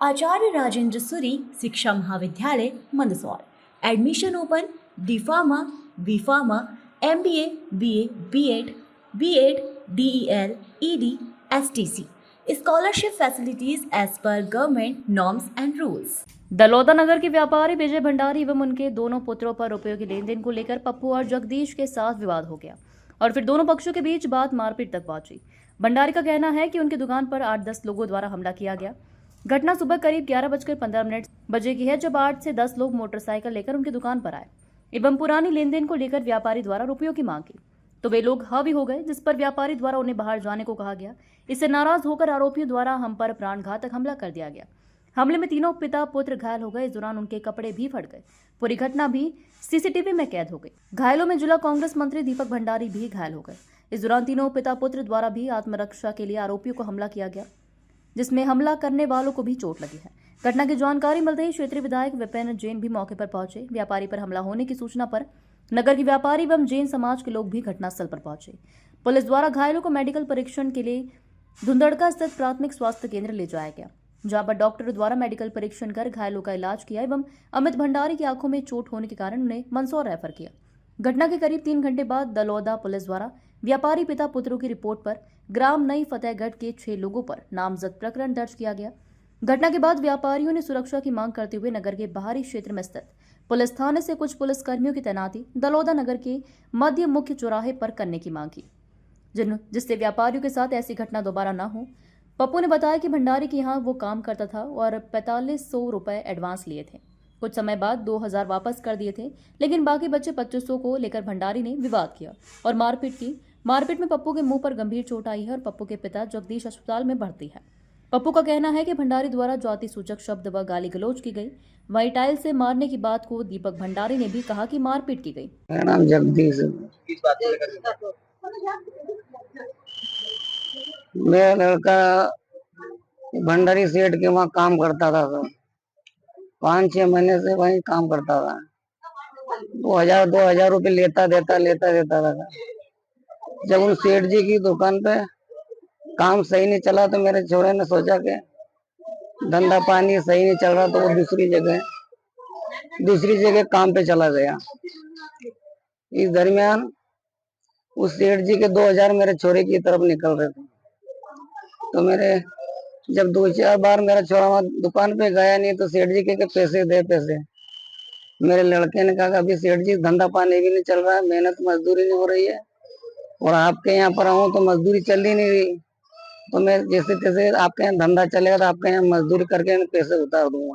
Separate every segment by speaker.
Speaker 1: Acharya Rajendra Suri Shiksha Mahavidyalaya Mandsaur. Admission open. D pharma, B pharma, MBA, BA, B.Ed, DEL, ED, STC। Scholarship facilities as per government norms and rules.
Speaker 2: Dalauda Nagar के व्यापारी विजय भंडारी एवं उनके दोनों पुत्रों पर रुपयों के लेन देन को लेकर पप्पू और जगदीश के साथ विवाद हो गया और फिर दोनों पक्षों के बीच बात मारपीट तक पहुंची। भंडारी का कहना है कि उनकी दुकान पर 8-10 लोगों द्वारा हमला किया गया। घटना सुबह करीब 11:15 बजे की है, जब 8 से 10 लोग मोटरसाइकिल लेकर उनकी दुकान पर आए एवं पुरानी लेन देन को लेकर व्यापारी द्वारा रुपयों की मांग की, तो वे लोग हावी हो गए, जिस पर व्यापारी द्वारा उन्हें बाहर जाने को कहा गया। इससे नाराज होकर आरोपियों द्वारा हम पर प्राणघातक हमला कर दिया गया। हमले में तीनों पिता पुत्र घायल हो गए। इस दौरान उनके कपड़े भी फट गए। पूरी घटना भी CCTV में कैद हो गई। घायलों में जिला कांग्रेस मंत्री दीपक भंडारी भी घायल हो गए। इस दौरान तीनों पिता पुत्र द्वारा भी आत्मरक्षा के लिए आरोपियों को हमला किया गया, जिसमें हमला करने वालों को भी चोट लगी है। घटना की जानकारी मिलते ही क्षेत्रीय विधायक विपिन जैन भी मौके पर पहुंचे। व्यापारी पर हमला होने की सूचना पर नगर के व्यापारी एवं जैन समाज के लोग भी घटनास्थल पर पहुंचे। पुलिस द्वारा घायलों को मेडिकल परीक्षण के लिए धुंधड़का स्थित प्राथमिक स्वास्थ्य केंद्र ले जाया गया, जहां पर डॉक्टर द्वारा मेडिकल परीक्षण कर घायलों का इलाज किया एवं अमित भंडारी की आंखों में चोट होने के कारण उन्हें मंदसौर रेफर किया। घटना के करीब 3 घंटे बाद दलौदा पुलिस द्वारा व्यापारी पिता पुत्रों की रिपोर्ट पर ग्राम नई फतेहगढ़ के 6 लोगों पर नामजद प्रकरण दर्ज किया गया। घटना के बाद व्यापारियों ने सुरक्षा की मांग करते हुए नगर के बाहरी क्षेत्र में स्थित पुलिस थाने से कुछ पुलिस कर्मियों की तैनाती दलौदा नगर के मध्य मुख्य चौराहे पर करने की मांग की, जिससे व्यापारियों के साथ ऐसी घटना दोबारा न हो। पप्पू ने बताया कि भंडारी के यहाँ वो काम करता था और 4500 रुपए एडवांस लिए थे। कुछ समय बाद 2000 वापस कर दिए थे, लेकिन बाकी बच्चे 2500 को लेकर भंडारी ने विवाद किया और मारपीट की। मारपीट में पप्पू के मुंह पर गंभीर चोट आई है और पप्पू के पिता जगदीश अस्पताल में भर्ती है। पप्पू का कहना है कि भंडारी द्वारा जाति सूचक शब्द व गाली गलौज की गई। वहीं टाइल से मारने की बात को दीपक भंडारी ने भी कहा कि मारपीट की गई।
Speaker 3: मेरा नाम जगदीश है।
Speaker 4: किस बात को लेकर?
Speaker 3: मेरा लड़का भंडारी सेठ के वहाँ काम करता था सर। 5-6 महीने से वहीं काम करता था। 2000 रुपये लेता देता था। जब उन सेठ जी की दुकान पे काम सही नहीं चला तो मेरे छोरे ने सोचा कि धंधा पानी सही नहीं चल रहा, तो वो दूसरी जगह काम पे चला गया। इस दरमियान उस सेठ जी के 2000 मेरे छोरे की तरफ निकल रहे थे, तो मेरे जब 2-4 बार मेरा छोरा वहां दुकान पे गया नहीं, तो सेठ जी के पैसे दे पैसे। मेरे लड़के ने कहा अभी सेठ जी धंधा पानी भी नहीं चल रहा है, मेहनत मजदूरी नहीं हो रही है, और आपके यहाँ पर आऊँ तो मजदूरी चल ही नहीं रही, तो मैं जैसे तैसे आपके यहाँ धंधा चलेगा तो आपके यहाँ मजदूरी करके पैसे उतार दूंगा।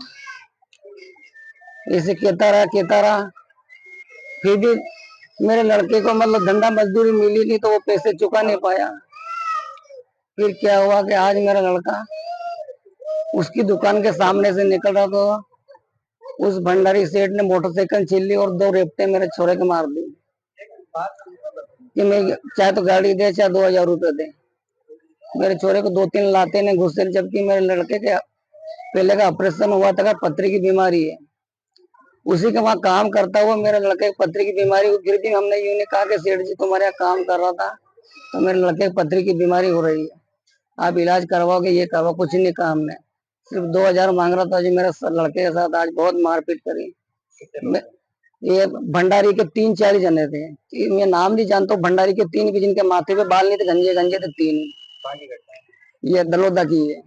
Speaker 3: ऐसे कहता रहा। फिर भी मेरे लड़के को मतलब धंधा मजदूरी मिली नहीं, तो वो पैसे चुका नहीं पाया। फिर क्या हुआ कि आज मेरा लड़का उसकी दुकान के सामने से निकल रहा, तो उस भंडारी सेठ ने मोटरसाइकिल छीन ली और 2 रेपटे मेरे छोरे के मार दी कि मैं चाहे तो गाड़ी दे, चाहे 2000 रुपये दे। मेरे छोरे को 2-3 लाते ने घुसे, जबकि मेरे लड़के के पहले का ऑपरेशन हुआ था, पथरी की बीमारी है। उसी के वहाँ काम करता हुआ मेरे लड़के की पथरी की बीमारी हुई। फिर भी हमने यूं नहीं कहा कि सेठ जी तुम्हारे यहाँ काम कर रहा था तो मेरे लड़के की पथरी की बीमारी हो रही है, आप इलाज करवाओगे, ये करवाओ, कुछ नहीं कहा हमने। सिर्फ 2000 मांग रहा था जी। मेरे लड़के के साथ आज बहुत मारपीट करी। ये भंडारी के 3-4 जने थे, मैं नाम नहीं जानता हूँ। भंडारी के 3 भी, जिनके माथे पे बाल नहीं थे, गंजे थे 3। ये दलोदा की है,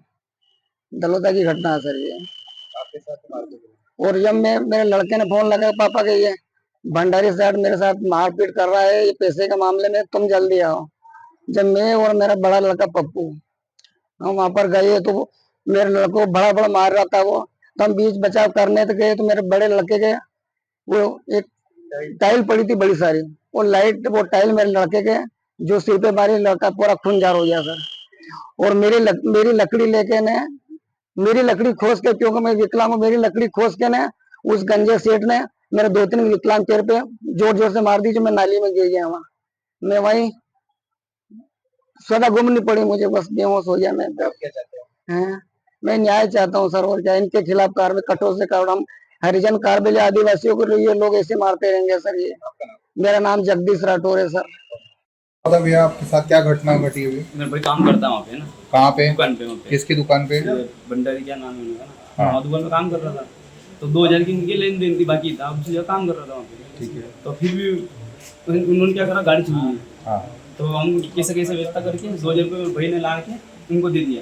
Speaker 3: दलोदा की घटना है सर ये।
Speaker 4: आपके साथ
Speaker 3: और जब मेरे लड़के ने फोन लगाया पापा के, ये भंडारी सेठ मेरे साथ मारपीट कर रहा है, ये पैसे के मामले में, तुम जल्दी आओ। जब मैं और मेरा बड़ा लड़का पप्पू हम वहां पर गए, तो मेरे लड़के को बड़ा मार रहा था वो, तो हम बीच बचाव करने तो गए, तो मेरे बड़े लड़के के वो एक टाइल पड़ी थी बड़ी सारी, वो टाइल मेरे लड़के के जो सिर पे मारी, लड़का पूरा खूनजार हो गया सर। और मेरी लकड़ी लेके ने, मेरी लकड़ी खोस के, क्योंकि मैं विकलांग हूँ, मेरी लकड़ी खोस के ने उस गंजे सेठ ने मेरे 2-3 विकलांग पैर पे जोर से मार दी, जो मैं नाली में गिर गया। वहां मैं वहीं सदा गुम नहीं पड़ी मुझे, बस बेहोश हो गया मैं। मैं न्याय चाहता हूँ सर, और क्या इनके खिलाफ कार्रवाई कठोर से कठोर। हम हरिजन कार्बेली आदिवासियों को ये लोग ऐसे मारते रहेंगे सर। ये मेरा नाम जगदीश राठौर है सर।
Speaker 4: भैया आपके साथ क्या घटना घटी हुई?
Speaker 5: मैं भाई काम करता हूँ वहाँ पे ना।
Speaker 4: कहाँ पे?
Speaker 5: दुकान पे वहाँ पे।
Speaker 4: किसकी दुकान पे?
Speaker 5: भंडारी क्या नाम है उनका ना?
Speaker 4: हाँ।
Speaker 5: दुकान में काम कर रहा था, तो 2000 की इनकी लेन देन थी, बाकी था, दूसरी जगह काम कर रहा था वहाँ पे।
Speaker 4: ठीक है।
Speaker 5: तो फिर भी उन्होंने क्या करा, गाड़ी छुई हुई,
Speaker 4: हाँ,
Speaker 5: तो हम कैसे व्यवस्था करके 2000 रुपये भाई ने ला के उनको दे दिया।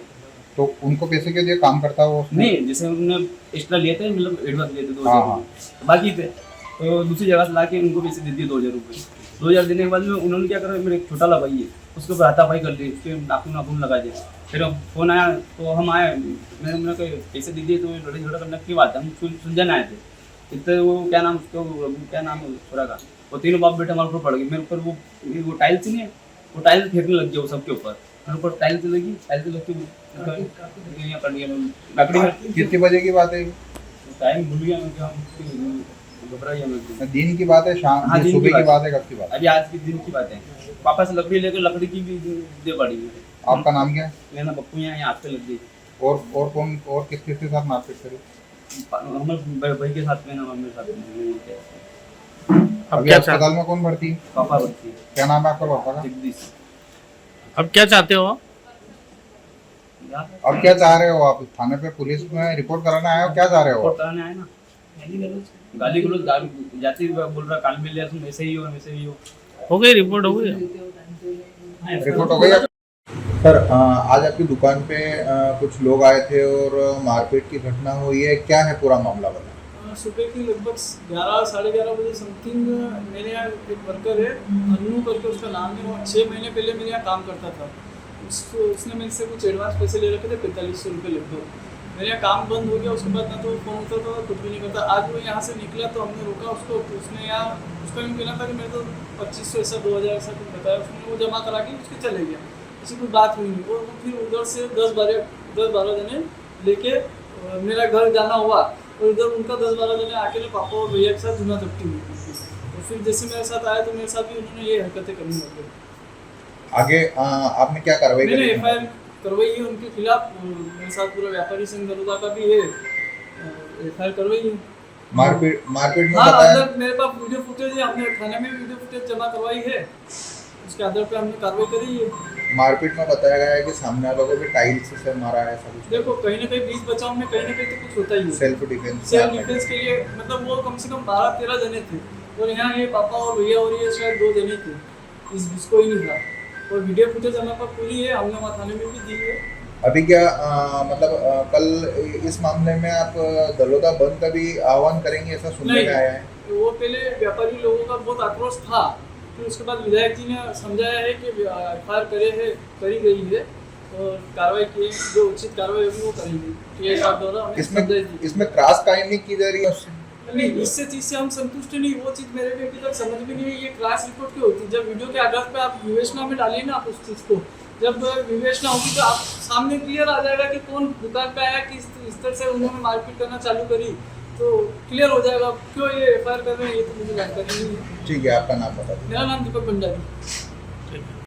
Speaker 4: तो उनको पैसे क्यों दिए, काम करता वो उसमें?
Speaker 5: नहीं, जैसे उन्होंने एक्स्ट्रा लिए थे, मतलब एडवांस लिए थे 2000
Speaker 4: हाँ, हाँ।
Speaker 5: रुपये, बाकी थे, तो दूसरी जगह से ला के उनको पैसे दे दिए 2000 रुपये। 2000 देने के बाद में उन्होंने क्या करा, मेरे एक छोटा ला भाई है, उसके ऊपर हाथापाई कर ली, उसके नाखून लगा दिया। फिर फोन आया तो हम आए, मैंने कहा पैसे दे दिए, तो लड़ाई झगड़ा करने की बात है, हम सुलझाने आए थे। इतने वो क्या नाम उसको, क्या नाम है छोरा का, वो तीनों बाप बेटे हमारे ऊपर पड़ गए। मेरे ऊपर वो टाइल्स नहीं है, वो टाइल्स फेंकने लग गया वो सबके ऊपर, मेरे ऊपर टाइल्स लगी, टाइल्स लग के यहाँ कर दिया लकड़ी में।
Speaker 4: कितने बजे की बात है?
Speaker 5: टाइम भूल गया मैं, क्या घबरा गया मैं।
Speaker 4: दिन की बात है, शाम
Speaker 5: हाँ, दिन की
Speaker 4: सुबह की
Speaker 5: बात
Speaker 4: बात है, कब की बात है?
Speaker 5: अभी आज के दिन की बात है। पापा से लकड़ी लेकर लकड़ी की भी दे पड़ी है।
Speaker 4: आपका नाम क्या है?
Speaker 5: मेरा नाम पप्पू यहाँ हाथ पे लग गई।
Speaker 4: और कौन, और किस के साथ मारपीट करी?
Speaker 5: हमारे भाई के साथ में ना, मेरे साथ में।
Speaker 4: अभी अस्पताल में कौन भर्ती है?
Speaker 5: पापा बच्ची
Speaker 4: क्या नाम है आपका पापा का?
Speaker 5: जगदीश।
Speaker 6: अब क्या चाहते हो आप?
Speaker 4: अब क्या चाह रहे हो आप? थाने पे पुलिस में रिपोर्ट कराने आए हो, क्या चाह रहे हो?
Speaker 5: रिपोर्ट कराने आए ना, गाली गलौज जाती बोल रहा, काल मिल तुम ऐसे ही हो, वैसे ही हो
Speaker 6: गई रिपोर्ट, हो गई?
Speaker 4: रिपोर्ट हो गई? सर, आज आपकी दुकान पे कुछ लोग आए थे और मारपीट की घटना हुई है, क्या है पूरा मामला बता?
Speaker 7: सुबह की लगभग 11 साढ़े 11 बजे समथिंग मेरे यहाँ एक वर्कर है, अन्नू करके उसका नाम है, वो 6 महीने पहले मेरे यहाँ काम करता था। उसने मेरे से कुछ एडवांस पैसे ले रखे थे, 4500 रुपये लगभग। मेरे यहाँ काम बंद हो गया, उसके बाद ना तो फोन उठता था, कुछ भी नहीं करता। आज वो यहाँ से निकला तो हमने रोका उसको, तो उसने यहाँ उसका यूँ कहना था कि मेरे तो 2500 ऐसा 2000 ऐसा कुछ बताया, उसने वो जमा करा के उसके चले गया, ऐसी कोई बात हुई नहीं। और फिर उधर से 10-12 जने लेके मेरा घर जाना हुआ, और इधर उनका 10-12 जने आके पापा और भैया के साथ धुना धपटी हुई। और फिर जैसे मेरे साथ आया तो मेरे साथ भी उन्होंने ये हरकतें करनी लग गई।
Speaker 4: आगे आपने क्या कार्रवाई
Speaker 7: मैंने
Speaker 4: करी?
Speaker 7: FIR करवाई है उनके खिलाफ। मेरे साथ पूरा व्यापारी संघ बड़ौदा का भी है, FIR करवाई है।
Speaker 4: मारपीट में
Speaker 7: हाँ,
Speaker 4: बताया?
Speaker 7: मतलब मेरे पास वीडियो फुटेज है, हमने थाने में वीडियो फुटेज जमा करवाई है, उसके आधार पे हमने कार्रवाई करी है।
Speaker 4: मारपीट में बताया गया है कि सामने वालों को भी टाइल्स से मारा है, सब कुछ।
Speaker 7: देखो, कहीं ना कहीं बीच बचाव में कहीं ना कहीं तो कुछ होता ही है।
Speaker 4: सेल्फ डिफेंस
Speaker 7: के लिए मतलब वो कम से कम 12-13 जने थे, और यहाँ ये पापा और भैया और ये शायद 2 जने थे, इस कोई नहीं था। और वीडियो फुटेज हमारे पास पूरी है, हमने वहाँ थाने में भी दी है।
Speaker 4: अभी क्या मतलब कल इस मामले में आप दलोदा बंद का भी आह्वान करेंगे, ऐसा सुनने में आया है?
Speaker 7: वो पहले व्यापारी लोगों का बहुत आक्रोश था, फिर उसके बाद विधायक जी ने समझाया है कि FIR करी गई है और कार्रवाई की, जो उचित कार्रवाई होगी वो करेंगे।
Speaker 4: इसमें क्रॉस काइंडली की जा रही है उससे?
Speaker 7: नहीं, इससे चीज़ से हम संतुष्ट नहीं। वो चीज़ मेरे भी अभी तक समझ में नहीं है, ये क्लास रिपोर्ट क्यों होती है? जब वीडियो के आधार पे आप विवेचना में डालिए ना आप उस चीज़ को, जब विवेचना होगी तो आप सामने क्लियर आ जाएगा कि कौन दुकान पे आया, किस तरह से उन्होंने मारपीट करना चालू करी, तो क्लियर हो जाएगा। क्यों ये FIR कर रहे हैं ये तो मुझे जानकारी नहीं है।
Speaker 4: ठीक है, आपका नाम बता दीजिए।
Speaker 7: मेरा नाम दीपक भंडारी।